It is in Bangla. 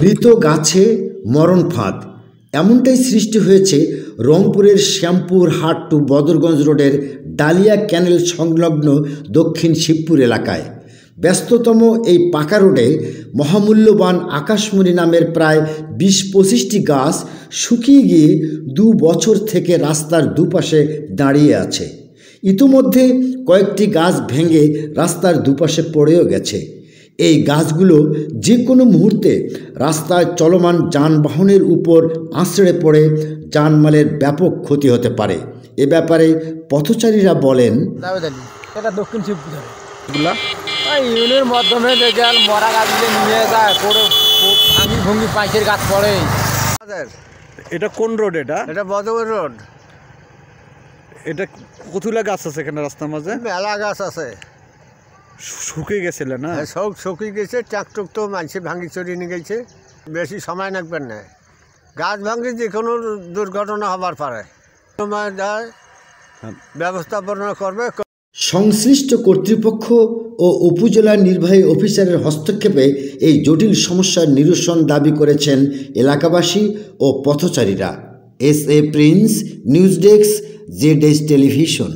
মৃত গাছে মরণ ফাঁদ, এমনটাই সৃষ্টি হয়েছে রংপুরের শ্যামপুর হাট টু বদরগঞ্জ রোডের ডালিয়া ক্যানেল সংলগ্ন দক্ষিণ শিবপুর এলাকায়। ব্যস্ততম এই পাকা রোডে মহামূল্যবান আকাশমণি নামের প্রায় ২০-২৫টি গাছ শুকিয়ে গিয়ে ২ বছর থেকে রাস্তার দুপাশে দাঁড়িয়ে আছে। ইতিমধ্যে কয়েকটি গাছ ভেঙে রাস্তার দুপাশে পড়েও গেছে। এই গাছগুলো যে কোনো মুহূর্তে রাস্তায় চলমান যানবাহনের উপর আঁচড়ে পড়ে জানমালের ব্যাপক ক্ষতি হতে পারে। এ ব্যাপারে পথচারীরা বলেন, এটা দক্ষিণ শিবপুর ইউনিয়নের মাধ্যমে মরা গাছগুলো নিয়ে যায়, পড়ে ভাঙি ভঙ্গি পাঁচের গাছ পড়ে। এটা কোন রোড? এটা বদরগঞ্জ রোড। এটা কতগুলা গাছ আছে এখানে রাস্তার মাঝে? মেলা গাছ আছে, শুকিয়ে গেছিল না? সব শুকিয়ে গেছে, ট্রাকটুক তো মানুষে ভাঙি চড়িয়ে নিয়ে গেছে। বেশি সময় লাগবেন না, গাছ ভাঙি যে কোনো দুর্ঘটনা হবার পারে, সময় যায় ব্যবস্থাপনা করবে। সংশ্লিষ্ট কর্তৃপক্ষ ও উপজেলা নির্বাহী অফিসারের হস্তক্ষেপে এই জটিল সমস্যার নিরসন দাবি করেছেন এলাকাবাসী ও পথচারীরা। SA Prince, news desk, ZS television.